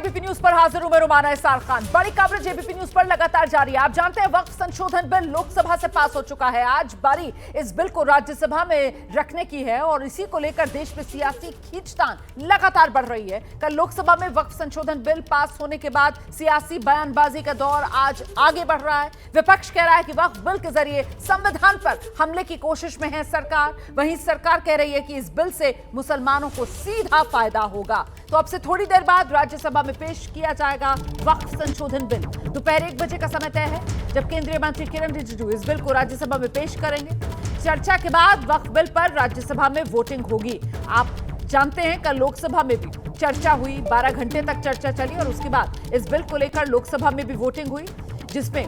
ABP news पर हाजिर हूं मैं रुमाना इसार खान। बड़ी कवरेज एबीपी न्यूज पर लगातार जारी है। आप जानते हैं वक्फ संशोधन बिल लोकसभा से पास हो चुका है। आज बारी इस बिल को राज्यसभा में रखने की है और इसी को लेकर देश में सियासी खींचतान लगातार बढ़ रही है। कल लोकसभा में वक्फ संशोधन बिल पास होने के बाद सियासी बयानबाजी का दौर आज आगे बढ़ रहा है। विपक्ष कह रहा है कि वक्फ बिल के जरिए संविधान पर हमले की कोशिश में है सरकार। वहीं सरकार कह रही है कि इस बिल से मुसलमानों को सीधा फायदा होगा। तो अब से थोड़ी देर बाद राज्यसभा में पेश किया जाएगा वक्फ संशोधन बिल। दोपहर 1 बजे का समय तय है जब केंद्रीय मंत्री किरण रिजिजू इस बिल को राज्यसभा में पेश करेंगे। चर्चा के बाद वक्फ बिल पर राज्यसभा में वोटिंग होगी। आप जानते हैं कल लोकसभा में भी चर्चा हुई, 12 घंटे तक चर्चा चली और उसके बाद इस बिल को लेकर लोकसभा में भी वोटिंग हुई, जिसमें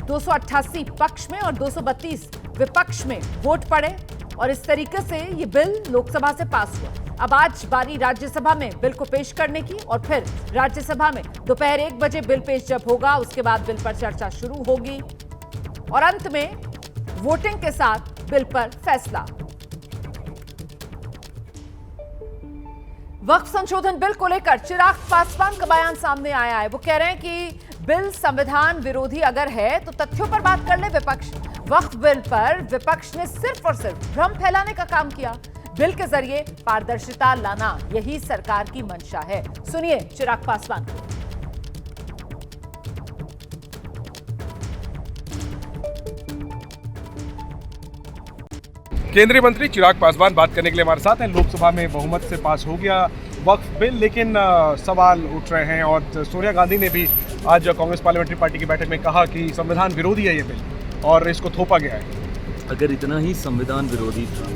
288 पक्ष में और 232 विपक्ष में वोट पड़े और इस तरीके से ये बिल लोकसभा से पास हुआ। अब आज बारी राज्यसभा में बिल को पेश करने की और फिर राज्यसभा में दोपहर 1 बजे बिल पेश जब होगा उसके बाद बिल पर चर्चा शुरू होगी और अंत में वोटिंग के साथ बिल पर फैसला। वक्फ संशोधन बिल को लेकर चिराग पासवान का बयान सामने आया है। वो कह रहे हैं कि बिल संविधान विरोधी अगर है तो तथ्यों पर बात कर ले विपक्ष। वक्फ बिल पर विपक्ष ने सिर्फ और सिर्फ भ्रम फैलाने का काम किया। बिल के जरिए पारदर्शिता लाना यही सरकार की मंशा है। सुनिए चिराग पासवान को। केंद्रीय मंत्री चिराग पासवान बात करने के लिए हमारे साथ हैं। लोकसभा में बहुमत से पास हो गया वक्फ बिल, लेकिन सवाल उठ रहे हैं और सोनिया गांधी ने भी आज कांग्रेस पार्लियामेंट्री पार्टी की बैठक में कहा कि संविधान विरोधी है ये बिल और इसको थोपा गया है। अगर इतना ही संविधान विरोधी था,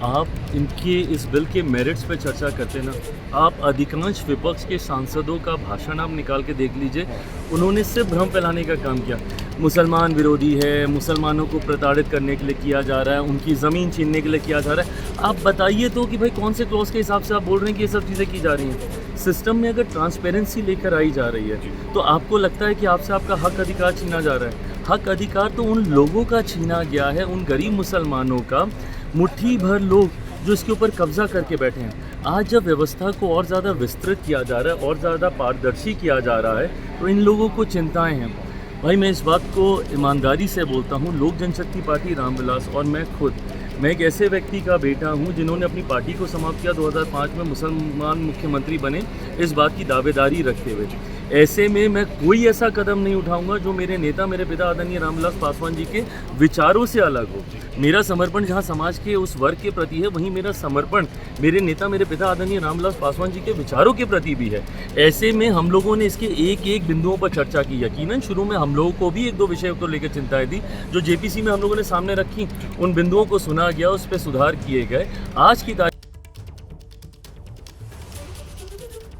आप इनके इस बिल के मेरिट्स पे चर्चा करते ना। आप अधिकांश विपक्ष के सांसदों का भाषण आप निकाल के देख लीजिए, उन्होंने सिर्फ भ्रम फैलाने का काम किया। मुसलमान विरोधी है, मुसलमानों को प्रताड़ित करने के लिए किया जा रहा है, उनकी ज़मीन छीनने के लिए किया जा रहा है। आप बताइए तो कि भाई कौन से क्लॉज के हिसाब से आप बोल रहे हैं कि ये सब चीज़ें की जा रही हैं। सिस्टम में अगर ट्रांसपेरेंसी लेकर आई जा रही है तो आपको लगता है कि आपसे आपका हक अधिकार छीना जा रहा है। हक अधिकार तो उन लोगों का छीना गया है, उन गरीब मुसलमानों का, मुट्ठी भर लोग जो इसके ऊपर कब्जा करके बैठे हैं। आज जब व्यवस्था को और ज़्यादा विस्तृत किया जा रहा है और ज़्यादा पारदर्शी किया जा रहा है तो इन लोगों को चिंताएं हैं। भाई मैं इस बात को ईमानदारी से बोलता हूँ, लोक जनशक्ति पार्टी रामविलास और मैं एक ऐसे व्यक्ति का बेटा हूँ जिन्होंने अपनी पार्टी को समाप्त किया 2005 में, मुसलमान मुख्यमंत्री बने इस बात की दावेदारी रखते हुए। ऐसे में मैं कोई ऐसा कदम नहीं उठाऊंगा जो मेरे नेता, मेरे पिता आदरणीय रामविलास पासवान जी के विचारों से अलग हो। मेरा समर्पण जहां समाज के उस वर्ग के प्रति है, वहीं मेरा समर्पण मेरे नेता, मेरे पिता आदरणीय रामविलास पासवान जी के विचारों के प्रति भी है। ऐसे में हम लोगों ने इसके एक एक बिंदुओं पर चर्चा की। यकीनन शुरू में हम लोगों को भी 1-2 विषयों को लेकर चिंताएं थी जो जेपीसी में हम लोगों ने सामने रखी। उन बिंदुओं को सुना गया, उस पर सुधार किए गए। आज की तारीख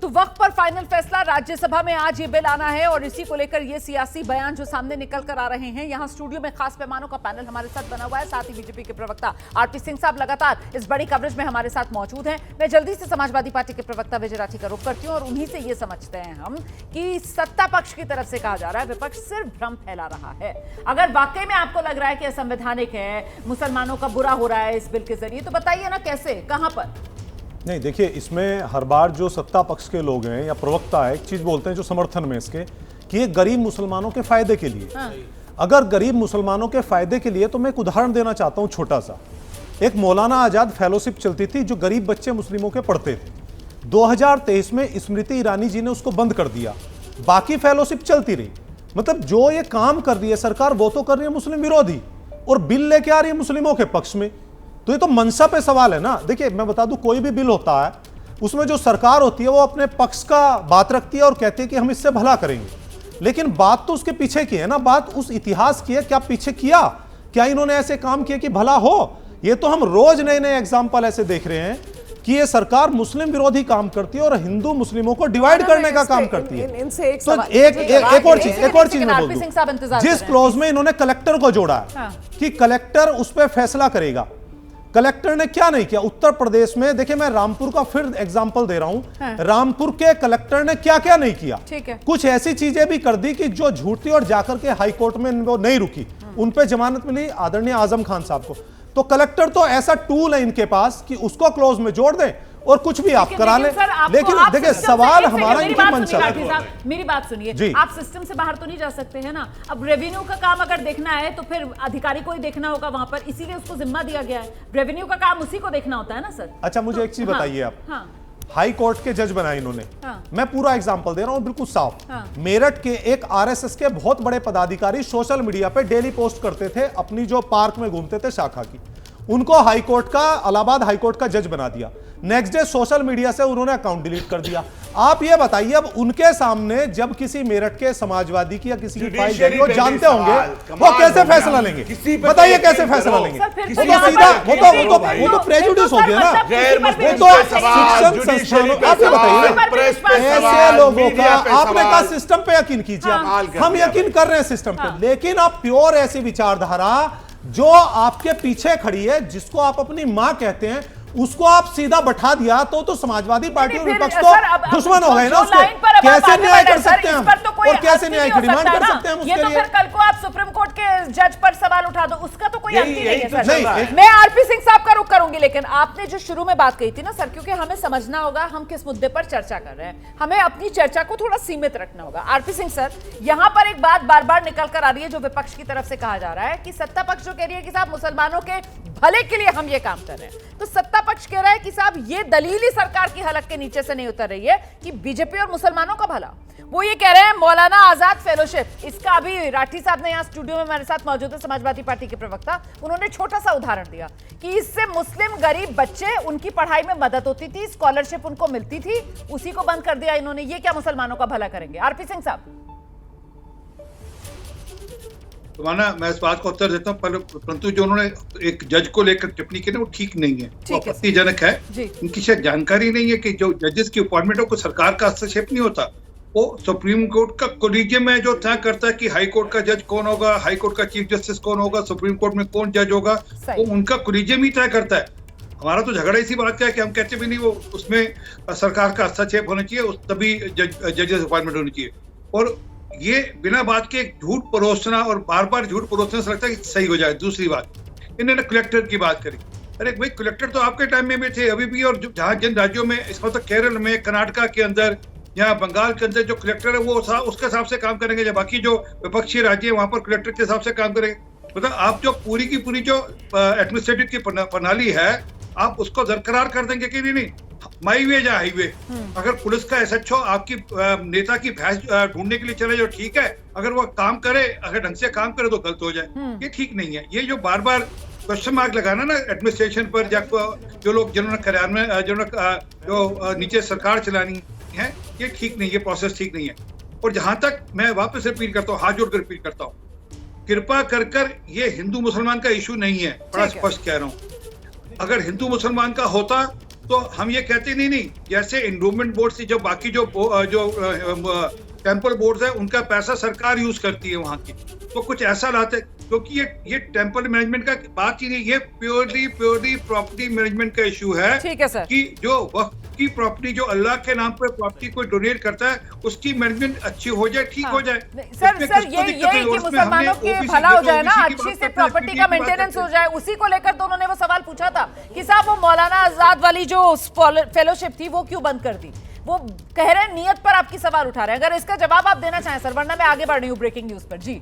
तो वक्त पर फाइनल फैसला राज्यसभा में आज ये बिल आना है और इसी को लेकर ये सियासी बयान जो सामने निकल कर आ रहे हैं। यहां स्टूडियो में खास पैमानों का पैनल हमारे साथ बना हुआ है। साथ ही बीजेपी के प्रवक्ता आरपी सिंह साहब लगातार इस बड़ी कवरेज में हमारे साथ मौजूद हैं। मैं जल्दी से समाजवादी पार्टी के प्रवक्ता विजय राठी का रुख करती हूं और उन्हीं से ये समझते हैं हम कि सत्ता पक्ष की तरफ से कहा जा रहा है विपक्ष सिर्फ भ्रम फैला रहा है। अगर वाकई में आपको लग रहा है कि असंवैधानिक है, मुसलमानों का बुरा हो रहा है इस बिल के जरिए, तो बताइए ना कैसे, कहां पर? नहीं देखिए, इसमें हर बार जो सत्ता पक्ष के लोग हैं या प्रवक्ता है एक चीज बोलते हैं जो समर्थन में इसके कि ये गरीब मुसलमानों के फायदे के लिए। अगर गरीब मुसलमानों के फायदे के लिए तो मैं एक उदाहरण देना चाहता हूं छोटा सा। एक मौलाना आजाद फेलोशिप चलती थी जो गरीब बच्चे मुस्लिमों के पढ़ते थे। 2023 में स्मृति ईरानी जी ने उसको बंद कर दिया, बाकी फेलोशिप चलती रही। मतलब जो ये काम कर रही है सरकार वो तो कर रही है मुस्लिम विरोधी और बिल लेके आ रही है मुस्लिमों के पक्ष में। तो ये तो मनसा पे सवाल है ना। देखिए मैं बता दूं, कोई भी बिल होता है उसमें जो सरकार होती है वो अपने पक्ष का बात रखती है और कहती है कि हम इससे भला करेंगे, लेकिन बात तो उसके पीछे की है ना, बात उस इतिहास की है। क्या पीछे किया, क्या इन्होंने ऐसे काम किए कि भला हो? ये तो हम रोज नए नए एग्जाम्पल ऐसे देख रहे हैं कि ये सरकार मुस्लिम विरोधी काम करती है और हिंदू मुस्लिमों को डिवाइड करने का काम करती है। तो एक और चीज मैं बोल दूं, जिस क्लॉज में इन्होंने कलेक्टर को जोड़ा है कि कलेक्टर उस पर फैसला करेगा, कलेक्टर ने क्या नहीं किया। उत्तर प्रदेश में देखिए, मैं रामपुर का फिर एग्जांपल दे रहा हूं। रामपुर के कलेक्टर ने क्या क्या नहीं किया। कुछ ऐसी चीजें भी कर दी कि जो झूठी और जाकर के हाई कोर्ट में वो नहीं रुकी, उन पे जमानत मिली आदरणीय आजम खान साहब को। तो कलेक्टर तो ऐसा टूल है इनके पास कि उसको क्लोज में जोड़ दें और कुछ भी आप करा लें, लेकिन देखिए सवाल हमारा इनकी मंशा है। मेरी बात सुनिए, जी। आप सिस्टम से बाहर तो नहीं जा सकते हैं ना। अब रेवेन्यू का काम अगर देखना है तो फिर अधिकारी को ही देखना होगा वहां पर, इसीलिए उसको जिम्मा दिया गया है। रेवेन्यू का काम उसी को देखना होता है ना सर। अच्छा मुझे एक चीज हाँ, बताइए आप, हाँ, हाई कोर्ट के जज बनाए इन्होंने, हाँ। मैं पूरा एग्जांपल दे रहा हूं बिल्कुल साफ। हाँ। मेरठ के एक आरएसएस के बहुत बड़े पदाधिकारी सोशल मीडिया पे डेली पोस्ट करते थे अपनी जो पार्क में घूमते थे शाखा की, उनको हाई कोर्ट का, इलाहाबाद हाई कोर्ट का जज बना दिया। नेक्स्ट डे सोशल मीडिया से उन्होंने अकाउंट डिलीट कर दिया। आप ये बताइए, अब उनके सामने जब किसी मेरठ के समाजवादी की या किसी की फाइल जाएगी, वो जानते होंगे वो कैसे फैसला लेंगे? बताइए कैसे फैसला लेंगे? वो तो सीधा वो तो प्रेजुडिस हो गया ना, वो तो शिक्षण संस्थानों। आप ये बताइए, ऐसे लोगों का आपने कहा सिस्टम पे यकीन कीजिए, हम यकीन कर रहे हैं सिस्टम पे, लेकिन आप प्योर ऐसी विचारधारा जो आपके पीछे खड़ी है, जिसको आप अपनी मां कहते हैं, उसको आप सीधा बैठा दिया तो समाजवादी पार्टी और विपक्ष तो दुश्मन हो गए ना उसके। कैसे न्याय कर सकते हैं हम, और कैसे न्याय का डिमांड कर सकते हैं हम ये उसके तो लिए? फिर कल को आप सुप्रीम कोर्ट के जज पर सवाल उठा दो, उसका तो कोई अंत ही नहीं है नहीं, सर। मैं आरपी सिंह साहब का रुख करूंगी, लेकिन आपने जो शुरू में बात कही थी ना सर, क्योंकि हमें समझना होगा हम किस मुद्दे पर चर्चा कर रहे हैं, हमें अपनी चर्चा को थोड़ा सीमित रखना होगा। आरपी सिंह सर, यहां पर एक बात बार बार निकल कर आ रही है जो विपक्ष की तरफ से कहा जा रहा है कि सत्ता पक्ष जो कह रही है कि साहब मुसलमानों के भले के लिए हम ये काम कर रहे हैं, तो सत्ता पक्ष कह रहा है कि साहब ये दलील ही सरकार की हलक के नीचे से नहीं उतर रही है कि बीजेपी और मुसलमानों का भला। वो ये कह रहे हैं मौलाना आजाद फेलोशिप, इसका अभी राठी साहब ने यहाँ स्टूडियो में हमारे साथ मौजूद है, समाजवादी पार्टी के प्रवक्ता, उन्होंने छोटा सा उदाहरण दिया कि इससे मुस्लिम गरीब बच्चे, उनकी पढ़ाई में मदद होती थी, स्कॉलरशिप उनको मिलती थी, उसी को बंद कर दिया इन्होंने। ये क्या मुसलमानों का भला करेंगे? आरपी सिंह साहब। तो माना मैं इस बात को उत्तर देता हूँ, परंतु जो उन्होंने एक जज को लेकर टिप्पणी की ना, वो ठीक नहीं है, वो आपत्तिजनक है। उनकी शायद जानकारी नहीं है कि जो जजेस की अपॉइंटमेंट हो, सरकार का हस्तक्षेप नहीं होता, वो सुप्रीम कोर्ट का कोलिजियम है जो तय करता है कि हाई कोर्ट का जज कौन होगा, हाई कोर्ट का चीफ जस्टिस कौन होगा, सुप्रीम कोर्ट में कौन जज होगा, वो उनका कोलिजियम ही तय करता है। हमारा तो झगड़ा इसी बात का है कि हम कहते भी नहीं वो उसमें सरकार का हस्तक्षेप होना चाहिए, तभी जजेस अपॉइंटमेंट होनी चाहिए। और ये बिना बात के झूठ परोसना और बार बार झूठ परोसने से लगता है कि सही हो जाए। दूसरी बात, इन्होंने कलेक्टर की बात करी, अरे भाई कलेक्टर तो आपके टाइम में भी थे, अभी भी, और जहाँ जिन राज्यों में, इसमें तो केरल में, कर्नाटका के अंदर या बंगाल के अंदर जो कलेक्टर है वो उसके हिसाब से काम करेंगे, जब बाकी जो विपक्षी राज्य है वहां पर कलेक्टर के हिसाब से काम करेंगे। मतलब आप जो पूरी की पूरी जो एडमिनिस्ट्रेटिव की प्रणाली है, आप उसको बरकरार कर देंगे कि नहीं? माई वे या हाईवे, अगर पुलिस का एसएचओ आपकी नेता की भैंस ढूंढने के लिए चले जो ठीक है, अगर वो काम करे, अगर ढंग से काम करे तो गलत हो जाए, ये ठीक नहीं है। ये जो बार बार क्वेश्चन मार्क लगाना ना एडमिनिस्ट्रेशन पर, या जो लोग जिन्होंने कार्यान्वयन जो नीचे सरकार चलानी है, ये ठीक नहीं, ये प्रोसेस ठीक नहीं है। और जहां तक मैं वापस रिपीट करता हूँ, हाथ जोड़कर रिपीट करता हूँ, कृपा कर ये हिंदू मुसलमान का इशू नहीं है, बड़ा स्पष्ट कह रहा हूँ। अगर हिंदू मुसलमान का होता तो हम ये कहते नहीं, जैसे एंडोमेंट बोर्ड से जो बाकी जो टेम्पल बोर्ड है, उनका पैसा सरकार यूज करती है वहां की, तो कुछ ऐसा लाते, क्योंकि ये टेम्पल मैनेजमेंट का बात ही नहीं, ये प्योरली प्रॉपर्टी मैनेजमेंट का इशू है। ठीक है सर। कि जो वक्त की प्रॉपर्टी, जो अल्लाह के नाम पर प्रॉपर्टी कोई डोनेट करता है, उसकी मैनेजमेंट अच्छी हो जाए, ठीक हो जाए। सर ये कि मुसलमानों के भला हो जाए ना, अच्छी से प्रॉपर्टी का मेंटेनेंस हो जाए, उसी को लेकर तो उन्होंने वो सवाल पूछा था कि साहब वो मौलाना आजाद वाली जो फेलोशिप थी वो क्यों बंद कर दी। वो कह रहे हैं नियत पर आपकी सवाल उठा रहे हैं, अगर इसका जवाब आप देना चाहें सर, वरना मैं आगे बढ़ रही हूँ ब्रेकिंग न्यूज पर। जी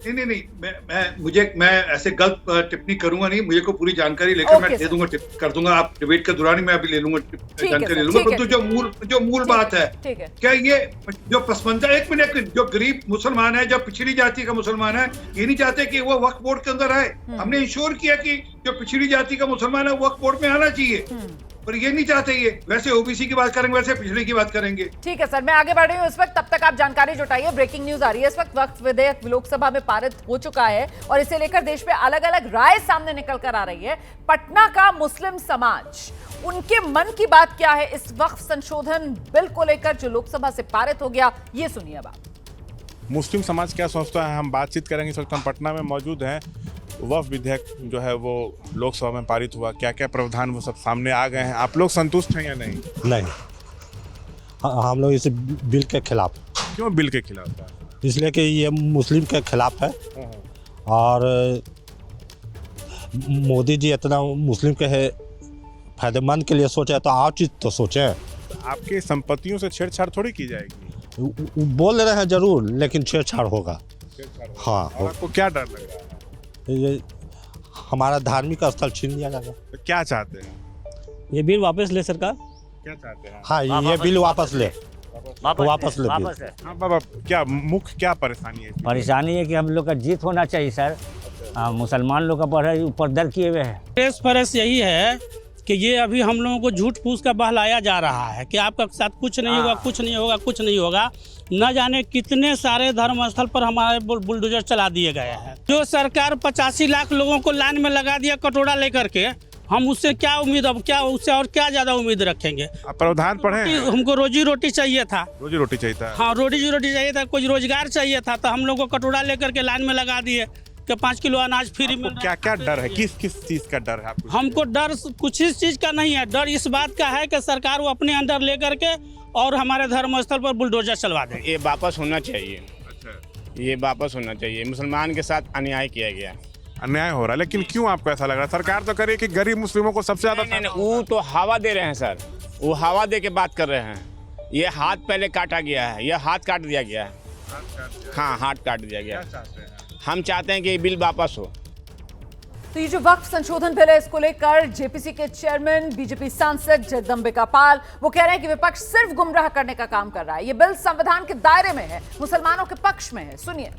नहीं, मैं ऐसे गलत टिप्पणी करूंगा नहीं, मुझे को पूरी जानकारी लेकर मैं दे दूंगा, कर दूंगा, आप डिबेट के दौरान ही मैं अभी ले लूंगा, जानकारी ले लूंगा। परंतु जो मूल बात है, क्या ये जो पसमंदा, एक मिनट, जो गरीब मुसलमान है, जो पिछड़ी जाति का मुसलमान है, ये नहीं चाहते कि वो वक्फ बोर्ड के अंदर आए। हमने इंश्योर किया कि जो पिछड़ी जाति का मुसलमान है वक्फ बोर्ड में आना चाहिए, पर ये नहीं चाहते। ये वैसे ओबीसी की बात करेंगे, वैसे पिछड़े की बात करेंगे। ठीक है सर, मैं आगे बढ़ रही हूँ इस वक्त, तब तक आप जानकारी जुटाइए। ब्रेकिंग न्यूज आ रही है इस वक्त। वक्फ विधेयक लोकसभा में पारित हो चुका है और इसे लेकर देश में अलग अलग राय सामने निकल कर आ रही है। पटना का मुस्लिम समाज, उनके मन की बात क्या है इस वक्फ संशोधन बिल को लेकर जो लोकसभा से पारित हो गया, ये सुनिए अब आप। मुस्लिम समाज क्या सोचता है, हम बातचीत करेंगे। इस वक्त हम पटना में मौजूद हैं। वक्फ विधेयक जो है वो लोकसभा में पारित हुआ, क्या क्या प्रावधान वो सब सामने आ गए हैं, आप लोग संतुष्ट हैं या नहीं? नहीं, हम लोग इस बिल के खिलाफ। क्यों बिल के खिलाफ है? इसलिए कि ये मुस्लिम के खिलाफ है, और मोदी जी इतना मुस्लिम के फायदेमंद के लिए सोचे तो और चीज़ तो सोचें। आपकी संपत्तियों से छेड़छाड़ थोड़ी की जाएगी। बोल रहे हैं जरूर, लेकिन छेड़छाड़ होगा। हाँ, और आपको क्या डर लग रहा है? ये हमारा धार्मिक स्थल छीन लिया जाएगा। तो क्या चाहते हैं? ये बिल वापस ले सरकार। क्या चाहते हैं? हाँ, ये बिल वापस ले, वापस ले बिल। हाँ बाबा, क्या मुख्य क्या परेशानी है? परेशानी है कि हम लोग का जीत होना चाहिए सर। मुसलमान लोग का बढ़े ऊपर दर किए हुए हैं। प्रेस फरेस यही है कि ये अभी हम लोगों को झूठ फूस का बहलाया जा रहा है कि आपका साथ कुछ नहीं होगा, कुछ नहीं होगा, कुछ नहीं होगा। न जाने कितने सारे धर्म स्थल पर हमारे बुलडोजर चला दिए गए हैं। जो सरकार 85 लाख लोगों को लाइन में लगा दिया कटोरा लेकर के, हम उससे क्या उम्मीद, अब क्या उससे और क्या ज्यादा उम्मीद रखेंगे? आप प्रावधान पढ़े हैं? हमको रोजी रोटी चाहिए था। रोजी रोटी चाहिए था। हाँ, रोजी रोटी चाहिए था, कुछ रोजगार चाहिए था, तो हम लोग को कटोरा लेकर के लाइन में लगा दिए कि 5 किलो अनाज फ्री मिल रहा है। क्या क्या डर है? किस किस चीज का डर है आपको? हमको डर कुछ इस चीज का नहीं है, डर इस बात का है कि सरकार वो अपने अंडर लेकर के और हमारे धर्म स्थल पर बुलडोजर चलवा दे। ये वापस होना चाहिए। अच्छा, ये वापस होना चाहिए। मुसलमान के साथ अन्याय किया गया। अन्याय हो रहा है, लेकिन क्यों आपको ऐसा लग रहा है? सरकार तो करे कि गरीब मुस्लिमों को सबसे ज्यादा। नहीं, वो तो हवा दे रहे हैं सर, वो हवा दे के बात कर रहे हैं। ये हाथ पहले काटा गया है, ये हाथ काट दिया गया है। हाँ, हाथ काट दिया गया है। हम चाहते हैं कि ये बिल वापस हो। तो ये जो वक्फ संशोधन बिल है, इसको लेकर जेपीसी के चेयरमैन बीजेपी सांसद जगदम्बिका पाल वो कह रहे हैं कि विपक्ष सिर्फ गुमराह करने का काम कर रहा है। ये बिल संविधान के दायरे में है, मुसलमानों के पक्ष में है। सुनिए।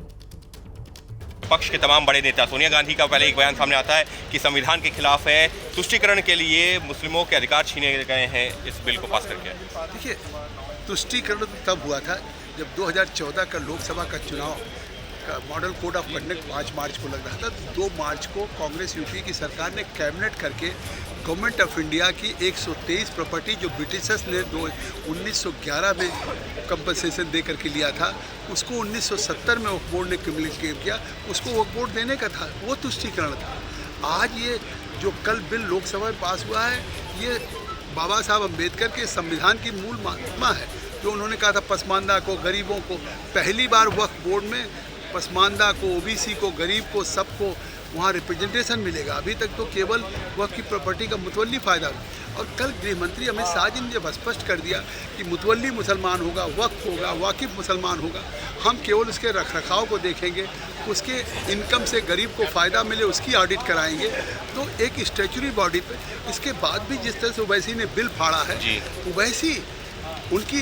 पक्ष के तमाम बड़े नेता, सोनिया गांधी का पहले एक बयान सामने आता है कि संविधान के खिलाफ है, तुष्टीकरण के लिए मुस्लिमों के अधिकार छीने गए हैं इस बिल को पास करके। देखिए, तुष्टीकरण तब हुआ था जब 2014 का लोकसभा का चुनाव का मॉडल कोड ऑफ कंडक्ट 5 मार्च को लग रहा था। 2 मार्च को कांग्रेस यूपी की सरकार ने कैबिनेट करके गवर्नमेंट ऑफ इंडिया की 123 प्रॉपर्टी जो ब्रिटिशर्स ने 1911 में कंपनसेशन दे करके लिया था, उसको 1970 में वक्फ बोर्ड ने क्लेम किया, उसको वक्फ बोर्ड देने का था। वो तुष्टीकरण था। आज ये जो कल बिल लोकसभा में पास हुआ है, ये बाबा साहब अम्बेडकर के संविधान की मूल महात्मा है, जो उन्होंने कहा था पसमानदा को, गरीबों को। पहली बार वक्फ बोर्ड में पसमानदा को, ओबीसी को, गरीब को, सबको वहाँ रिप्रेजेंटेशन मिलेगा। अभी तक तो केवल वक्फ की प्रॉपर्टी का मुतवल्ली फ़ायदा। और कल गृह मंत्री अमित शाह जी ने जब स्पष्ट कर दिया कि मुतवल्ली मुसलमान होगा, वक्फ होगा, वाकिफ मुसलमान होगा, हम केवल उसके रखरखाव को देखेंगे, उसके इनकम से गरीब को फ़ायदा मिले उसकी ऑडिट कराएंगे, तो एक स्टैच्यूटरी बॉडी पे। इसके बाद भी जिस तरह से ओवैसी ने बिल फाड़ा है, ओवैसी उनकी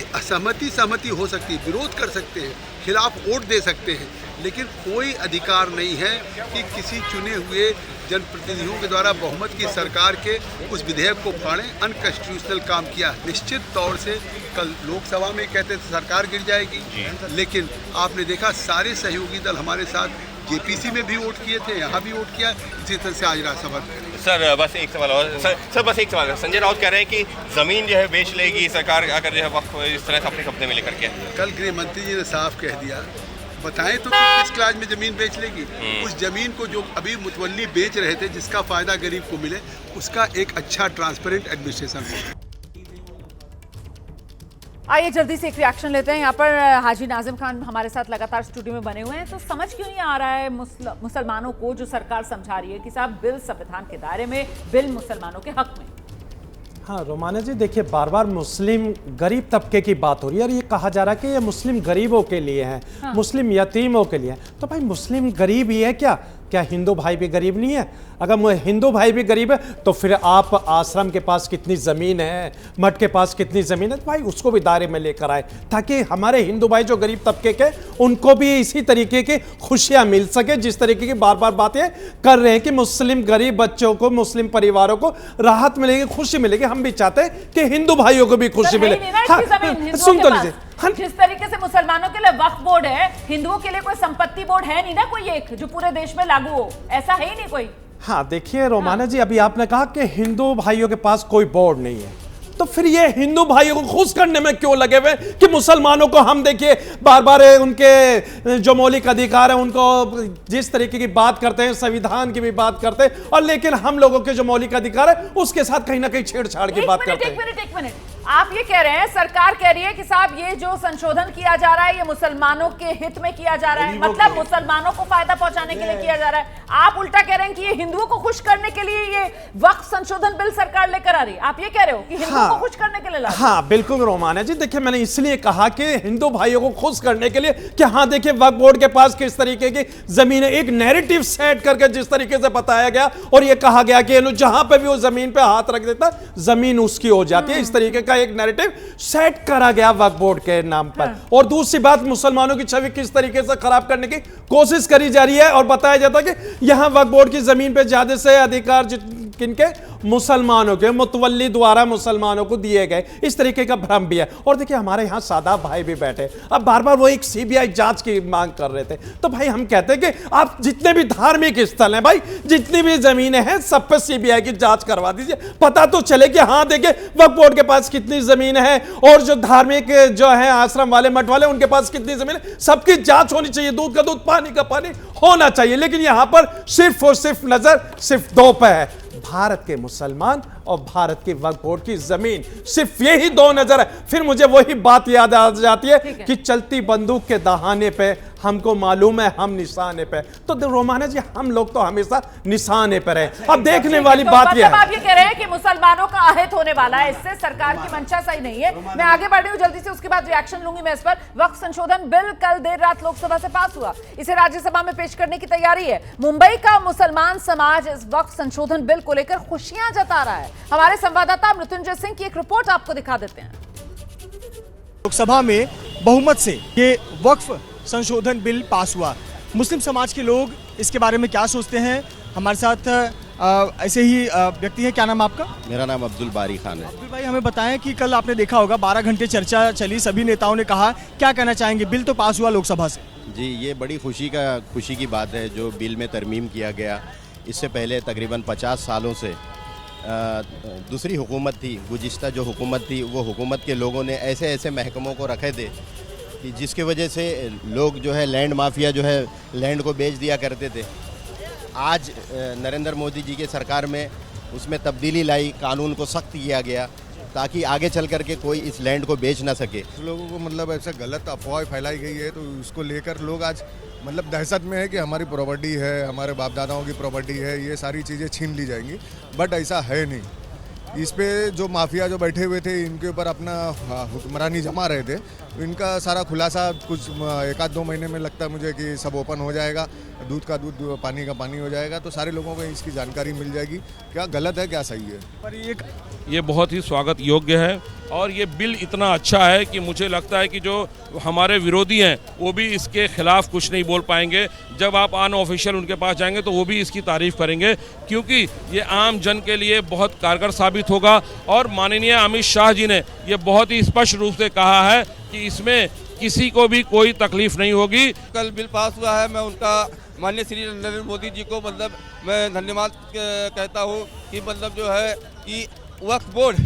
सहमति हो सकती है, विरोध कर सकते हैं, खिलाफ वोट दे सकते हैं, लेकिन कोई अधिकार नहीं है कि किसी चुने हुए जनप्रतिनिधियों के द्वारा बहुमत की सरकार के उस विधेयक को फाड़ें। अनकॉन्स्टिट्यूशनल काम किया। निश्चित तौर से कल लोकसभा में कहते थे सरकार गिर जाएगी, लेकिन आपने देखा सारे सहयोगी दल हमारे साथ जेपीसी में भी वोट किए थे, यहाँ भी वोट किया, इसी तरह से आज राज्यसभा में। सर बस एक सवाल और सर बस एक सवाल। संजय राउत कह रहे हैं कि जमीन जो है बेच लेगी सरकार अगर जो है वक्फ इस तरह से अपने कब्जे में लेकर के। कल गृह मंत्री जी ने साफ कह दिया, बताएं तो किस क्लास में जमीन बेच लेगी। उस जमीन को जो अभी मुतवल्ली बेच रहे थे, जिसका फायदा गरीब को मिले, उसका एक अच्छा ट्रांसपेरेंट एडमिनिस्ट्रेशन हो। आइए जल्दी से एक रिएक्शन लेते हैं। यहाँ पर हाजी नाजिम खान हमारे साथ लगातार स्टूडियो में बने हुए हैं। तो समझ क्यों नहीं आ रहा है मुसलमानों को, जो सरकार समझा रही है कि साहब बिल संविधान के दायरे में, बिल मुसलमानों के हक में। हाँ रोमाना जी, देखिए बार बार मुस्लिम गरीब तबके की बात हो रही है और ये कहा जा रहा है कि ये मुस्लिम गरीबों के लिए है, हाँ। मुस्लिम यतीमों के लिए है। तो भाई मुस्लिम गरीब ही है क्या हिंदू भाई भी गरीब नहीं है? अगर हिंदू भाई भी गरीब है तो फिर आप आश्रम के पास कितनी ज़मीन है, मठ के पास कितनी ज़मीन है, तो भाई उसको भी दायरे में लेकर आए, ताकि हमारे हिंदू भाई जो गरीब तबके के, उनको भी इसी तरीके की खुशियां मिल सके, जिस तरीके की बार बार बातें कर रहे हैं कि मुस्लिम गरीब बच्चों को, मुस्लिम परिवारों को राहत मिलेगी, खुशी मिलेगी। हम भी चाहते हैं कि हिंदू भाइयों को भी खुशी मिले। सुन तो लीजिए, जिस तरीके से मुसलमानों के लिए वक्फ बोर्ड है, हिंदुओं के लिए कोई संपत्ति बोर्ड है नहीं ना, कोई एक जो पूरे देश में लागू हो, ऐसा है ही नहीं कोई। हाँ देखिए रोमाना जी, अभी आपने कहा कि हिंदू भाइयों के पास कोई बोर्ड नहीं है, तो फिर ये हिंदू भाइयों को खुश करने में क्यों लगे हुए कि मुसलमानों को हम देखिए बार बार उनके जो मौलिक अधिकार है उनको जिस तरीके की बात करते हैं, संविधान की भी बात करते हैं, और लेकिन हम लोगों के जो मौलिक अधिकार है उसके साथ कहीं ना कहीं छेड़छाड़ की बात करते हैं। एक मिनट, आप ये कह रहे हैं, सरकार कह रही है कि साहब ये जो संशोधन किया जा रहा है ये मुसलमानों के हित में किया जा रहा है, मतलब मुसलमानों को फायदा पहुंचाने के लिए किया जा रहा है। आप उल्टा कह रहे हैं कि ये हिंदुओं को खुश करने के लिए ये वक्फ संशोधन बिल सरकार लेकर आ रही है। आप ये कह रहे हो कि हिंदुओं को खुश करने के लिए ला रही है? हाँ बिल्कुल रोमाना जी, देखिए मैंने इसलिए कहा कि हिंदू भाइयों को खुश करने के लिए कि हाँ देखिए वक्फ बोर्ड के पास किस तरीके की जमीन है, एक नैरेटिव सेट करके जिस तरीके से बताया गया और ये कहा गया कि जहां पे भी वो जमीन पे हाथ रख देता जमीन उसकी हो जाती है, इस तरीके का एक नैरेटिव सेट करा गया वक्फ बोर्ड के नाम पर। और दूसरी बात, मुसलमानों की छवि किस तरीके से खराब करने की कोशिश करी जा रही है और बताया जाता है कि यहां वक्फ बोर्ड की जमीन पे ज्यादा से अधिकार किनके, मुसलमानों के, मुतवल्ली द्वारा मुसलमानों को दिए गए, इस तरीके का भ्रम भी है। और देखिए हमारे यहां सादा भाई भी बैठे, अब बार बार वो एक सीबीआई जांच की मांग कर रहे थे, तो भाई हम कहते हैं कि आप जितने भी धार्मिक स्थल हैं भाई, जितनी भी जमीनें हैं सब पे सीबीआई की जांच करवा दीजिए, पता तो चले कि हाँ देखिए वक्फ बोर्ड के पास कितनी जमीन है और जो धार्मिक जो है आश्रम वाले मठ वाले उनके पास कितनी जमीन है, सबकी जांच होनी चाहिए, दूध का दूध पानी का पानी होना चाहिए। लेकिन यहां पर सिर्फ और सिर्फ नजर सिर्फ दो पे है, भारत के मुसलमान और भारत की वक्फ बोर्ड की जमीन, सिर्फ यही दो नजर है। फिर मुझे वही बात याद आ जाती है कि चलती बंदूक के दहाने पे हमको मालूम है हम निशाने पे। तो रोमाना जी हम लोग तो हमेशा निशाने पे रहे। अब देखने वाली बात यह है, आप ये कह रहे हैं कि मुसलमानों का अहित होने वाला है, इससे सरकार की मंशा सही नहीं है। मैं आगे बढ़ रही हूँ जल्दी से, उसके बाद रिएक्शन लूंगी मैं इस पर। वक्फ संशोधन बिल कल देर रात लोकसभा से पास हुआ, इसे राज्यसभा में पेश करने की तैयारी है। मुंबई का मुसलमान समाज इस वक्फ संशोधन बिल को लेकर खुशियां जता रहा है। हमारे संवाददाता मृत्युंजय सिंह की एक रिपोर्ट आपको दिखा देते हैं। लोकसभा में बहुमत से ये वक्फ संशोधन बिल पास हुआ। मुस्लिम समाज के लोग इसके बारे में क्या सोचते हैं, हमारे साथ ऐसे ही व्यक्ति हैं। क्या नाम आपका? मेरा नाम अब्दुल बारी खान है। अब्दुल भाई, हमें बताएं कि कल आपने देखा होगा 12 घंटे चर्चा चली, सभी नेताओं ने कहा, क्या कहना चाहेंगे? बिल तो पास हुआ लोकसभा से। जी, ये बड़ी खुशी की बात है जो बिल में तरमीम किया गया। इससे पहले तकरीबन 50 सालों से दूसरी हुकूमत थी, गुज़िश्ता जो हुकूमत थी वो हुकूमत के लोगों ने ऐसे ऐसे महकमों को रखे थे कि जिसकी वजह से लोग जो है लैंड माफिया जो है लैंड को बेच दिया करते थे। आज नरेंद्र मोदी जी के सरकार में उसमें तब्दीली लाई, कानून को सख्त किया गया ताकि आगे चल करके कोई इस लैंड को बेच ना सके। लोगों को मतलब ऐसा गलत अफवाह फैलाई गई है तो उसको लेकर लोग आज मतलब दहशत में है कि हमारी प्रॉपर्टी है, हमारे बाप दादाओं की प्रॉपर्टी है, ये सारी चीज़ें छीन ली जाएंगी, बट ऐसा है नहीं। इस पे जो माफिया जो बैठे हुए थे इनके ऊपर अपना हुक्मरानी जमा रहे थे, इनका सारा खुलासा कुछ 1-2 महीने में लगता है मुझे कि सब ओपन हो जाएगा, दूध का दूध पानी का पानी हो जाएगा, तो सारे लोगों को इसकी जानकारी मिल जाएगी क्या गलत है क्या सही है। पर ये बहुत ही स्वागत योग्य है और ये बिल इतना अच्छा है कि मुझे लगता है कि जो हमारे विरोधी हैं वो भी इसके खिलाफ कुछ नहीं बोल पाएंगे। जब आप अनऑफिशियल उनके पास जाएंगे तो वो भी इसकी तारीफ करेंगे, क्योंकि ये आम जन के लिए बहुत कारगर साबित होगा। और माननीय अमित शाह जी ने ये बहुत ही स्पष्ट रूप से कहा है कि इसमें किसी को भी कोई तकलीफ नहीं होगी। कल बिल पास हुआ है, मैं उनका माननीय श्री नरेंद्र मोदी जी को मतलब मैं धन्यवाद कहता हूँ कि मतलब जो है कि वक्फ बोर्ड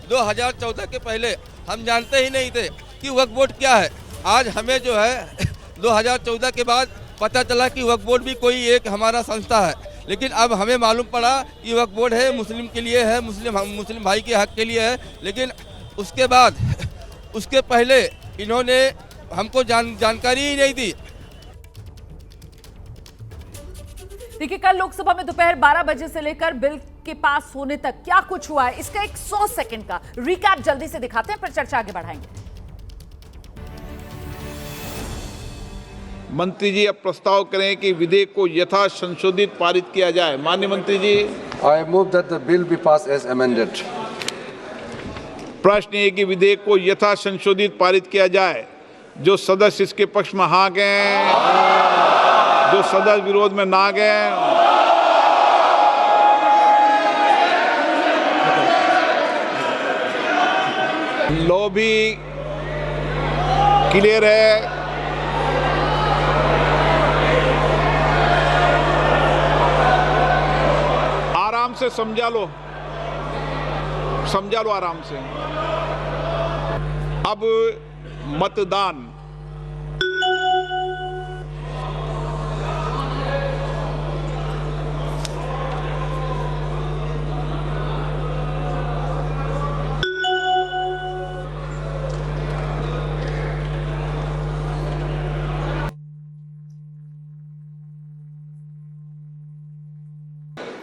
2014 के पहले हम जानते ही नहीं थे कि वक्फ बोर्ड क्या है। आज हमें जो है 2014 के बाद पता चला कि वक्फ बोर्ड भी कोई एक हमारा संस्था है, लेकिन अब हमें मालूम पड़ा कि वक्फ बोर्ड है, मुस्लिम के लिए है, मुस्लिम भाई के हक के लिए है। लेकिन उसके बाद उसके पहले इन्होंने हमको जानकारी ही नहीं दी। देखिए, कल लोकसभा में दोपहर 12 बजे से लेकर बिल के पास होने तक क्या कुछ हुआ है, इसका एक 100 सेकंड का रिकैप जल्दी से दिखाते हैं, फिर चर्चा आगे बढ़ाएंगे। मंत्री जी अब प्रस्ताव करें कि विधेयक को यथा संशोधित पारित किया जाए। माननीय मंत्री ji. I move that the bill be pass as amended. प्रश्न है कि विधेयक को यथा संशोधित पारित किया जाए। जो सदस्य इसके पक्ष में हाँ गए, जो सदस्य विरोध में ना गए, लॉ भी क्लियर है। आराम से समझा लो आराम से। अब मतदान।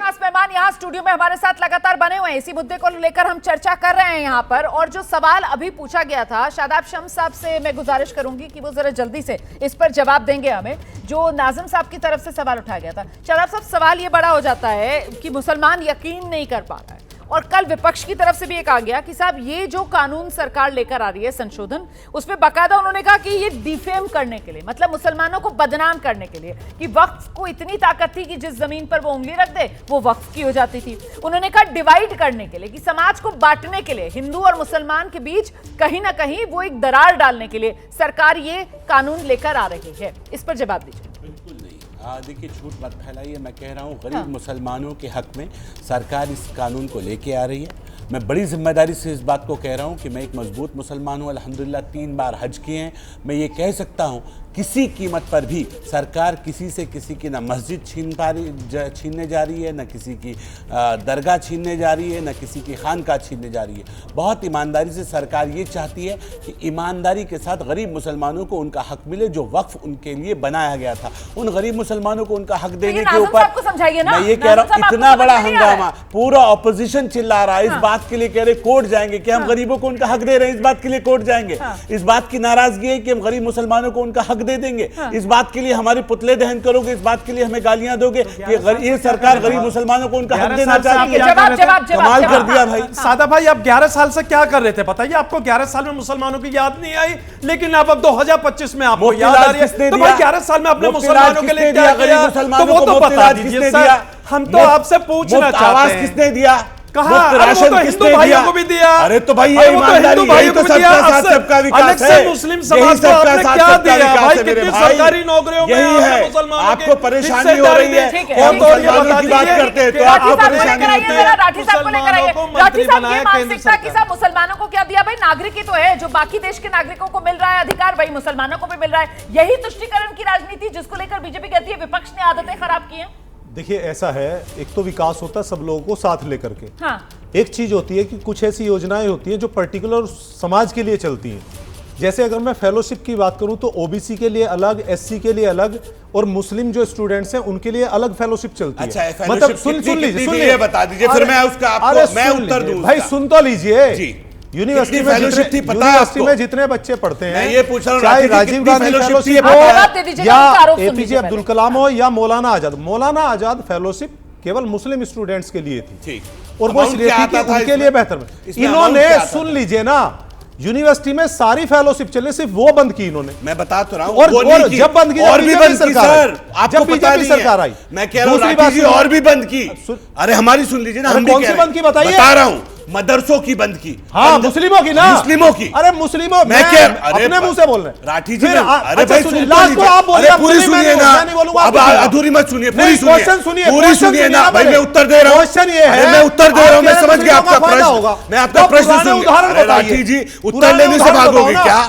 खास मेहमान यहाँ स्टूडियो में हमारे साथ लगातार बने हुए हैं। इसी मुद्दे को लेकर हम चर्चा कर रहे हैं यहाँ पर। और जो सवाल अभी पूछा गया था, शादाब शम्स साहब से मैं गुजारिश करूंगी कि वो जरा जल्दी से इस पर जवाब देंगे हमें। जो नाज़िम साहब की तरफ से सवाल उठाया गया था, शादाब साहब सवाल ये बड़ा हो जाता है कि मुसलमान यकीन नहीं कर पा रहा है, और कल विपक्ष की तरफ से भी एक आ गया कि साहब ये जो कानून सरकार लेकर आ रही है संशोधन, उसमें बाकायदा उन्होंने कहा कि ये डिफेम करने के लिए, मतलब मुसलमानों को बदनाम करने के लिए, कि वक्फ को इतनी ताकत थी कि जिस जमीन पर वो उंगली रख दे वो वक्फ की हो जाती थी। उन्होंने कहा डिवाइड करने के लिए, कि समाज को बांटने के लिए, हिंदू और मुसलमान के बीच कहीं ना कहीं वो एक दरार डालने के लिए सरकार ये कानून लेकर आ रही है। इस पर जवाब दीजिए। बिल्कुल नहीं, देखिए झूठ मत फैलाइए। मैं कह रहा हूँ गरीब मुसलमानों के हक में सरकार इस कानून को लेके आ रही है। मैं बड़ी जिम्मेदारी से इस बात को कह रहा हूँ कि मैं एक मजबूत मुसलमान हूँ, अल्हम्दुलिल्लाह 3 बार हज किए हैं। मैं ये कह सकता हूँ किसी कीमत पर भी सरकार किसी से किसी की ना मस्जिद छीनने जा रही है, ना किसी की दरगाह छीनने जा रही है, ना किसी की खानका छीनने जा रही है। बहुत ईमानदारी से सरकार ये चाहती है कि ईमानदारी के साथ गरीब मुसलमानों को उनका हक मिले, जो वक्फ उनके लिए बनाया गया था। उन गरीब मुसलमानों को उनका हक देने के ऊपर मैं ये कह रहा हूँ, इतना बड़ा हंगामा, पूरा ऑपोजिशन चिल्ला रहा है इस बात के लिए, कह रहे कोर्ट जाएंगे कि हम गरीबों को उनका हक दे रहे हैं, इस बात के लिए कोर्ट जाएंगे। इस बात की नाराजगी है कि हम गरीब मुसलमानों को उनका हक दे देंगे, इस बात के लिए हमारे पुतले दहन करोगे, इस बात के लिए हमें गालियां दोगे कि ये सरकार गरीब मुसलमानों को उनका हक देना चाहती है। कमाल कर दिया भाई। सादा भाई, आप 11 साल से क्या कर रहे थे बताइए? आपको 11 साल में मुसलमानों की याद नहीं आई, लेकिन अब 2025 में आपको याद आ रही है। तो भाई 11 साल में आपने मुसलमानों के लिए क्या किया, तो वो तो बता दीजिए सर। हम तो आपसे पूछना चाहते हैं, किसने दिया? कहा? राशन तो हिंदू भाइयों को भी दिया। अरे तो भाई ये ईमानदारी, यही तो सबका साथ सबका विकास है। मुस्लिम समाज को आपने क्या दिया भाई? कितनी सरकारी नौकरियों में यही है। आपको परेशानी हो रही है, हम मुसलमानों की बात करते हैं तो आपको परेशानी होती है। राठी साहब को लेकर आइए। राठी साहब, ये मानसिकता कि साहब मुसलमानों को क्या दिया? भाई नागरिक ही तो है, जो बाकी देश के नागरिकों को मिल रहा है अधिकार, वही मुसलमानों को भी मिल रहा है। यही तुष्टीकरण की राजनीति जिसको लेकर बीजेपी कहती है विपक्ष ने आदतें खराब की हैं। देखिए ऐसा है, एक तो विकास होता है सब लोगों को साथ लेकर के। हाँ। एक चीज होती है कि कुछ ऐसी योजनाएं होती हैं जो पर्टिकुलर समाज के लिए चलती हैं। जैसे अगर मैं फेलोशिप की बात करूं तो ओबीसी के लिए अलग, एससी के लिए अलग, और मुस्लिम जो स्टूडेंट्स हैं उनके लिए अलग फेलोशिप चलती है। अच्छा, मतलब सुन लीजिए, बता दीजिए, फिर मैं उसका आपको मैं उत्तर दूं। भाई सुन तो लीजिए। यूनिवर्सिटी में जितने बच्चे पढ़ते हैं, मैं ये पूछ रहा हूं, चाहे राजीव गांधी फेलोशिप हो या एपीजे अब्दुल कलाम हो या मौलाना आजाद फेलोशिप केवल मुस्लिम स्टूडेंट्स के लिए थी, और वो इसलिए थी कि उनके लिए बेहतर। इन्होंने सुन लीजिए ना, यूनिवर्सिटी में सारी फेलोशिप चले, सिर्फ वो बंद की इन्होंने। मैं बता तो रहा हूं, और जब बंद की, और भी बंद की सर, आपको पता नहीं सरकार आई। मैं कह रहा हूं दूसरी बात और भी बंद की। अरे हमारी सुन लीजिए ना, हम कौन सी बंद की बताइए? बता रहा हूं, मदरसों की बंद की। हाँ, मुस्लिमों की ना, मुस्लिमों की। अरे मुस्लिमों, मैं क्या अपने मुंह से बोल रहे हैं राठी जी? अरे भाई सुनिए, पूरी सुनिए ना, अब अधूरी मत सुनिए, पूरी सुनिए ना भाई। मैं उत्तर दे रहा हूँ, क्वेश्चन ये है, मैं उत्तर दे रहा हूँ, मैं समझ गया आपका प्रश्न। मैं आपका प्रश्न सुन लिया। राठी जी उत्तर लेने से भागोगे क्या?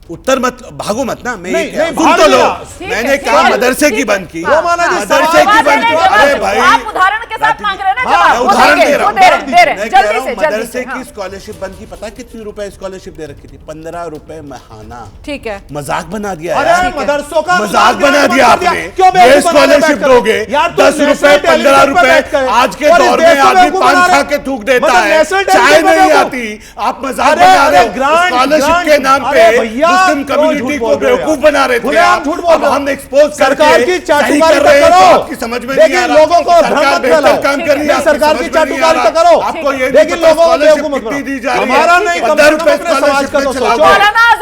उत्तर मत भागो मत ना, मैं सुन तो लो। मैंने कहा मदरसे की बंद की, मदरसे की बंद की। अरे भाई आप उदाहरण के साथ मांग रहे हैं ना, मैं उदाहरण दे रहा हूं। मैं कह रहा हूं मदरसे की स्कॉलरशिप बंद की, पता है कितनी रुपए स्कॉलरशिप दे रखी थी? 15 रुपए महीना। ठीक है, मजाक बना दिया। अरे मदरसों का मजाक बना दिया आपने। ये स्कॉलरशिप दोगे 10 रुपए 15 रुपए, आज के दौर में आदमी पान खा के थूक देता है, चाय नहीं आती, आप मजाक बना रहे हो। स्कॉलरशिप के नाम पे मुस्लिम कम्युनिटी को बेवकूफ बना रहे थे आप। अब हम एक्सपोज सरकार की चाटुकारी तो करो, आपकी समझ में नहीं आ रहा। लोगों को सरकार बेहतर काम कर रही है, सरकार की चाटुकारी तो करो। आपको ये लेकिन लोगों को बेवकूफ मत दी जा रही है, हमारा नहीं, कम से कम अपने समाज का तो सोचो।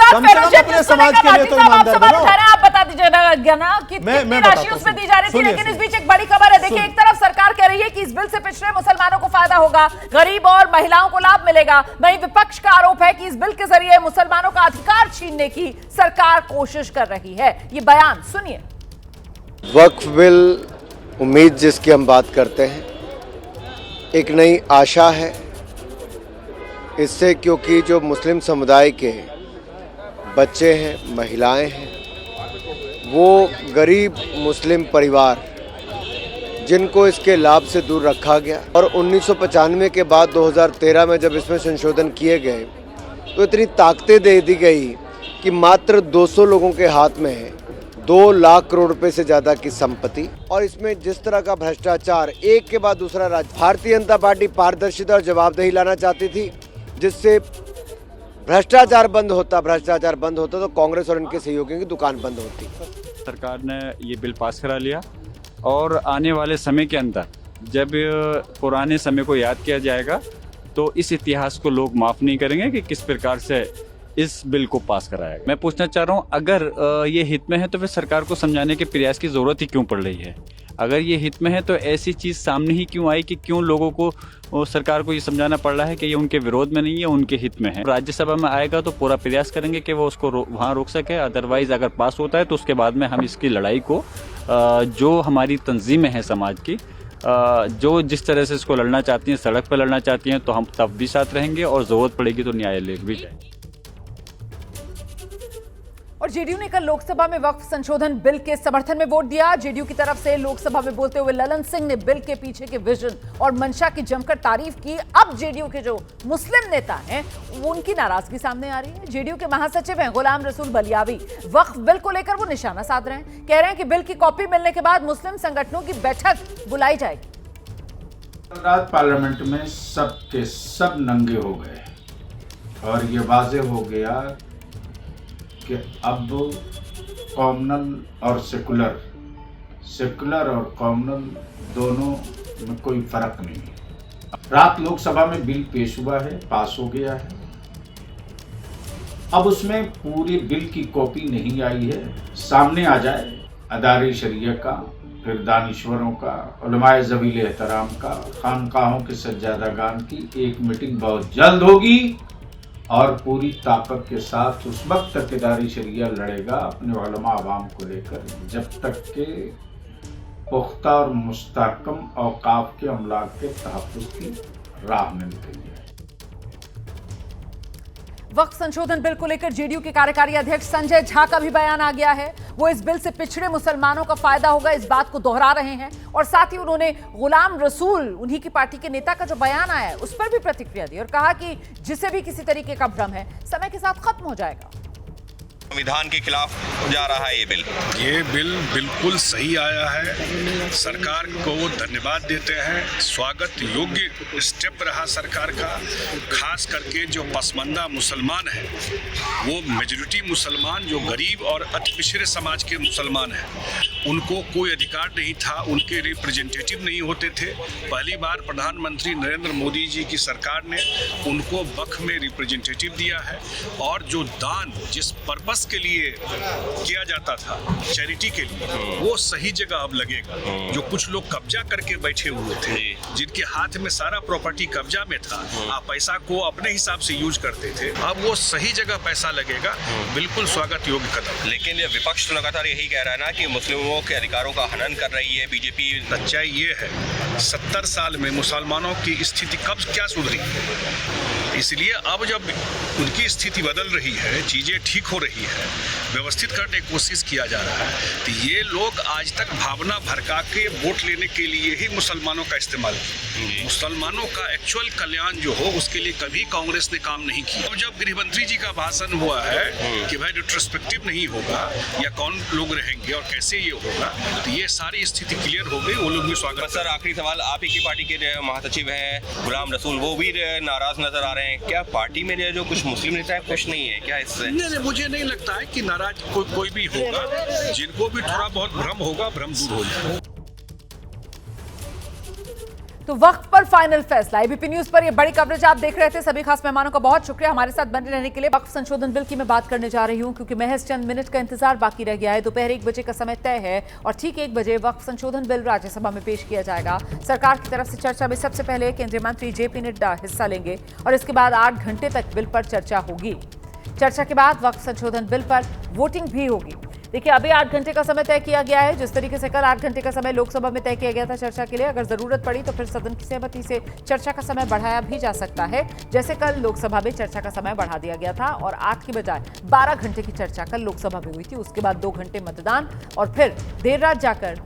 अपने समाज के लिए तो ईमानदार बनो। आप बता दीजिएगा ना कितनी राशि उसमें दी जा रही थी। लेकिन इस बीच एक बड़ी खबर है, देखिए एक तरफ सरकार कह रही है कि इस बिल से पिछड़े मुसलमानों को फायदा होगा, गरीब और महिलाओं को लाभ मिलेगा। वहीं विपक्ष का आरोप है कि इस बिल के जरिए मुसलमानों का अधिकार छीनने की सरकार कोशिश कर रही है। ये बयान सुनिए। वक्फ बिल, उम्मीद जिसकी हम बात करते हैं, एक नई आशा है इससे, क्योंकि जो मुस्लिम समुदाय के बच्चे हैं, महिलाएं हैं, वो गरीब मुस्लिम परिवार जिनको इसके लाभ से दूर रखा गया, और 1995 के बाद 2013 में जब इसमें संशोधन किए गए तो इतनी ताकतें दे दी गई कि मात्र 200 लोगों के हाथ में है, 2 लाख करोड़ रुपए से ज्यादा की संपत्ति, और इसमें जिस तरह का भ्रष्टाचार एक के बाद दूसरा राज्य, भारतीय जनता पार्टी पारदर्शिता और जवाबदेही लाना चाहती थी, जिससे भ्रष्टाचार बंद होता तो कांग्रेस और इनके सहयोगियों की दुकान बंद होती। सरकार ने ये बिल पास करा लिया और आने वाले समय के अंदर जब पुराने समय को याद किया जाएगा तो इस इतिहास को लोग माफ़ नहीं करेंगे कि किस प्रकार से इस बिल को पास कराया। मैं पूछना चाह रहा हूँ, अगर ये हित में है तो फिर सरकार को समझाने के प्रयास की ज़रूरत ही क्यों पड़ रही है? अगर ये हित में है तो ऐसी चीज़ सामने ही क्यों आई कि क्यों लोगों को सरकार को ये समझाना पड़ रहा है कि ये उनके विरोध में नहीं है, उनके हित में है। राज्यसभा में आएगा तो पूरा प्रयास करेंगे कि वो उसको वहाँ रोक सके, अदरवाइज़ अगर पास होता है तो उसके बाद में हम इसकी लड़ाई को जो हमारी तंजीमें हैं समाज की, जो जिस तरह से इसको लड़ना चाहती हैं, सड़क पर लड़ना चाहती हैं, तो हम तब भी साथ रहेंगे और ज़रूरत पड़ेगी तो न्यायालय भी जाएंगे। और जेडीयू ने कल लोकसभा में वक्फ संशोधन बिल के समर्थन में वोट दिया। जेडीयू की तरफ से लोकसभा में बोलते हुए ललन सिंह ने बिल के पीछे के विजन और मंशा की जमकर तारीफ की। अब जेडीयू के जो मुस्लिम नेता हैं वो उनकी नाराजगी सामने आ रही है। जेडीयू के महासचिव हैं गुलाम रसूल बलियावी, वक्फ बिल को लेकर वो निशाना साध रहे हैं। कह रहे हैं कि बिल की कॉपी मिलने के बाद मुस्लिम संगठनों की बैठक बुलाई जाएगी। रात पार्लियामेंट में सब के सब नंगे हो गए और ये वाज़ेह हो गया कि अब कॉमनल और सेकुलर और कॉमनल दोनों में कोई फर्क नहीं है। रात लोकसभा में बिल पेश हुआ है, पास हो गया है। अब उसमें पूरी बिल की कॉपी नहीं आई है, सामने आ जाए अदारे शरिया का, फिर दानिश्वरों का, उलमाए ज़वील एहतराम का, खानकाहों के सज्जादागान की एक मीटिंग बहुत जल्द होगी और पूरी ताकत के साथ उस वक्त तक इदारी शरिया लड़ेगा अपने उलमा अवाम को लेकर जब तक के पुख्ता और मुस्तहकम औकाफ के अमलाक के तहफ़्फ़ुज़ की राह में निकल जाए। वक्फ संशोधन बिल को लेकर जेडीयू के कार्यकारी अध्यक्ष संजय झा का भी बयान आ गया है। वो इस बिल से पिछड़े मुसलमानों का फायदा होगा, इस बात को दोहरा रहे हैं। और साथ ही उन्होंने गुलाम रसूल, उन्हीं की पार्टी के नेता का जो बयान आया है उस पर भी प्रतिक्रिया दी और कहा कि जिसे भी किसी तरीके का भ्रम है समय के साथ खत्म हो जाएगा। संविधान के खिलाफ जा रहा है ये बिल बिल्कुल सही आया है। सरकार को धन्यवाद देते हैं। स्वागत योग्य स्टेप रहा सरकार का। खास करके जो पसमानदा मुसलमान हैं, वो मेजॉरिटी मुसलमान जो गरीब और अति पिछड़े समाज के मुसलमान हैं, उनको कोई अधिकार नहीं था, उनके रिप्रेजेंटेटिव नहीं होते थे। पहली बार प्रधानमंत्री नरेंद्र मोदी जी की सरकार ने उनको वक्फ में रिप्रेजेंटेटिव दिया है और जो दान जिस पर्पस के लिए किया जाता था, चैरिटी के लिए, वो सही जगह अब लगेगा। जो कुछ लोग कब्जा करके बैठे हुए थे, जिनके हाथ में सारा प्रॉपर्टी कब्जा में था, आप पैसा को अपने हिसाब से यूज करते थे, अब वो सही जगह पैसा लगेगा। बिल्कुल स्वागत योग्य कदम। लेकिन विपक्ष तो लगातार यही कह रहा है ना कि मुस्लिमों के अधिकारों का हनन कर रही है बीजेपी। सच्चाई ये है 70 साल में मुसलमानों की स्थिति कब क्या सुधरी, इसलिए अब जब उनकी स्थिति बदल रही है, चीज़ें ठीक हो रही है, व्यवस्थित करने की कोशिश किया जा रहा है, तो ये लोग आज तक भावना भड़का के वोट लेने के लिए ही मुसलमानों का इस्तेमाल किया। मुसलमानों का एक्चुअल कल्याण जो हो उसके लिए कभी कांग्रेस ने काम नहीं किया। अब जब गृहमंत्री जी का भाषण हुआ है कि भाई रिट्रोस्पेक्टिव नहीं होगा या कौन लोग रहेंगे और कैसे ये होगा, तो ये सारी स्थिति क्लियर हो गई। वो लोग भी स्वागत। सर आखिरी सवाल, आप ही की पार्टी के जो महासचिव हैं गुलाम रसूल, वो भी नाराज नजर आ रहे हैं। क्या पार्टी में जो कुछ मुस्लिम नेता है खुश नहीं है क्या इससे? नहीं, मुझे नहीं लगता है कि नाराज कोई भी होगा। जिनको भी थोड़ा बहुत भ्रम होगा, भ्रम दूर हो जाएगा। तो वक्त पर फाइनल फैसला। एबीपी न्यूज पर ये बड़ी कवरेज आप देख रहे थे। सभी खास मेहमानों का बहुत शुक्रिया हमारे साथ बने रहने के लिए। वक्फ संशोधन बिल की मैं बात करने जा रही हूं क्योंकि महज चंद मिनट का इंतजार बाकी रह गया है। दोपहर 1 बजे का समय तय है और ठीक 1 बजे वक्फ संशोधन बिल राज्यसभा में पेश किया जाएगा। सरकार की तरफ से चर्चा में सबसे पहले केंद्रीय मंत्री जेपी नड्डा हिस्सा लेंगे और इसके बाद 8 घंटे तक बिल पर चर्चा होगी। चर्चा के बाद वक्फ संशोधन बिल पर वोटिंग भी होगी। देखिए, अभी 8 घंटे का समय तय किया गया है। जिस तरीके से कल 8 घंटे का समय लोकसभा में तय किया गया था चर्चा के लिए, अगर जरूरत पड़ी तो फिर सदन की सहमति से चर्चा का समय बढ़ाया भी जा सकता है। जैसे कल लोकसभा में चर्चा का समय बढ़ा दिया गया था और 8 की बजाय 12 घंटे की चर्चा कल लोकसभा में हुई थी। उसके बाद 2 घंटे मतदान और फिर देर रात जाकर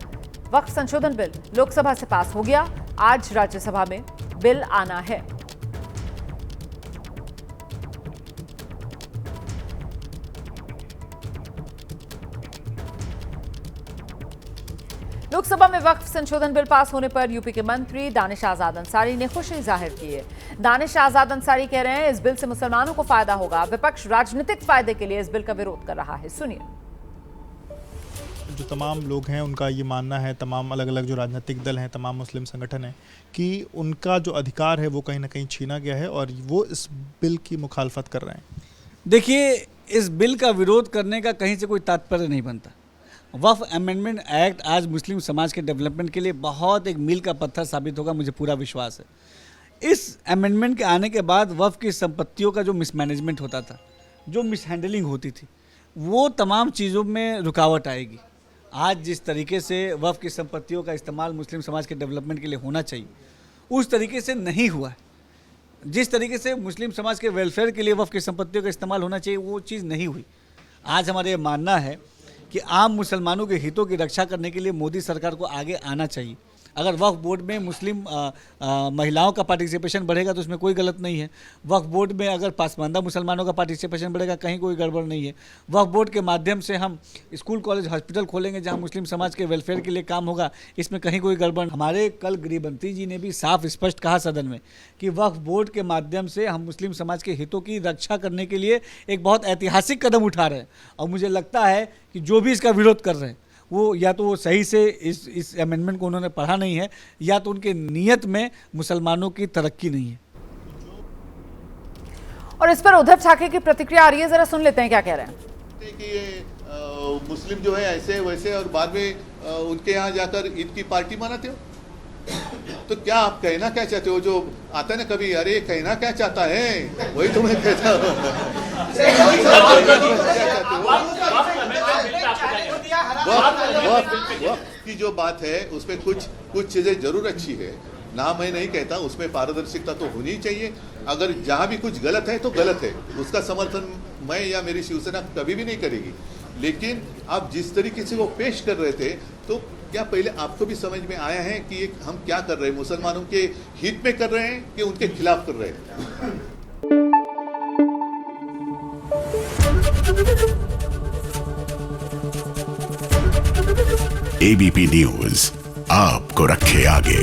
वक्फ संशोधन बिल लोकसभा से पास हो गया। आज राज्यसभा में बिल आना है। लोकसभा में वक्फ संशोधन बिल पास होने पर यूपी के मंत्री दानिश आजाद अंसारी ने खुशी जाहिर की है। दानिश आजाद अंसारी कह रहे हैं इस बिल से मुसलमानों को फायदा होगा। विपक्ष राजनीतिक फायदे के लिए इस बिल का विरोध कर रहा है। सुनिए। जो तमाम लोग हैं उनका ये मानना है, तमाम अलग अलग जो राजनीतिक दल हैं, तमाम मुस्लिम संगठन हैं, कि उनका जो अधिकार है वो कहीं ना कहीं छीना गया है और वो इस बिल की मुखालफत कर रहे हैं। देखिए, इस बिल का विरोध करने का कहीं से कोई तात्पर्य नहीं बनता। वक्फ अमेंडमेंट एक्ट आज मुस्लिम समाज के डेवलपमेंट के लिए बहुत एक मील का पत्थर साबित होगा, मुझे पूरा विश्वास है। इस अमेंडमेंट के आने के बाद वक्फ की संपत्तियों का जो मिसमैनेजमेंट होता था, जो मिसहैंडलिंग होती थी, वो तमाम चीज़ों में रुकावट आएगी। आज जिस तरीके से वक्फ की संपत्तियों का इस्तेमाल मुस्लिम समाज के डेवलपमेंट के लिए होना चाहिए, उस तरीके से नहीं हुआ है। जिस तरीके से मुस्लिम समाज के वेलफेयर के लिए वक्फ की संपत्तियों का इस्तेमाल होना चाहिए, वो चीज़ नहीं हुई। आज हमारा ये मानना है कि आम मुसलमानों के हितों की रक्षा करने के लिए मोदी सरकार को आगे आना चाहिए। अगर वक्फ बोर्ड में मुस्लिम महिलाओं का पार्टिसिपेशन बढ़ेगा तो उसमें कोई गलत नहीं है। वक्फ बोर्ड में अगर पासमानदा मुसलमानों का पार्टिसिपेशन बढ़ेगा, कहीं कोई गड़बड़ नहीं है। वक्फ बोर्ड के माध्यम से हम स्कूल, कॉलेज, हॉस्पिटल खोलेंगे जहां मुस्लिम समाज के वेलफेयर के लिए काम होगा, इसमें कहीं कोई गड़बड़। हमारे कल गृहमंत्री जी ने भी साफ स्पष्ट कहा सदन में कि वक्फ बोर्ड के माध्यम से हम मुस्लिम समाज के हितों की रक्षा करने के लिए एक बहुत ऐतिहासिक कदम उठा रहे हैं। और मुझे लगता है कि जो भी इसका विरोध कर रहे हैं वो या तो वो सही से इस अमेंडमेंट को उन्होंने पढ़ा नहीं है, या तो उनके नियत में मुसलमानों की तरक्की नहीं है। और इस पर उद्धव ठाकरे की प्रतिक्रिया आ रही है, जरा सुन लेते हैं क्या कह रहे हैं। कि ये मुस्लिम जो है ऐसे वैसे और बाद में उनके यहाँ जाकर ईद की पार्टी मनाते हो, तो क्या आप कहना क्या चाहते हो? जो आता है ना कभी, अरे कहना क्या चाहता है, वही तो मैं कहता हूँ। की जो बात है उसमें कुछ चीजें जरूर अच्छी है ना, मैं नहीं कहता, उसमें पारदर्शिता तो होनी चाहिए। अगर जहाँ भी कुछ गलत है तो गलत है, उसका समर्थन मैं या मेरी शिवसेना कभी भी नहीं करेगी। लेकिन आप जिस तरीके से वो पेश कर रहे थे, तो क्या पहले आपको भी समझ में आया है कि हम क्या कर रहे हैं? मुसलमानों के हित में कर रहे हैं कि उनके खिलाफ कर रहे हैं? एबीपी न्यूज आपको रखे आगे।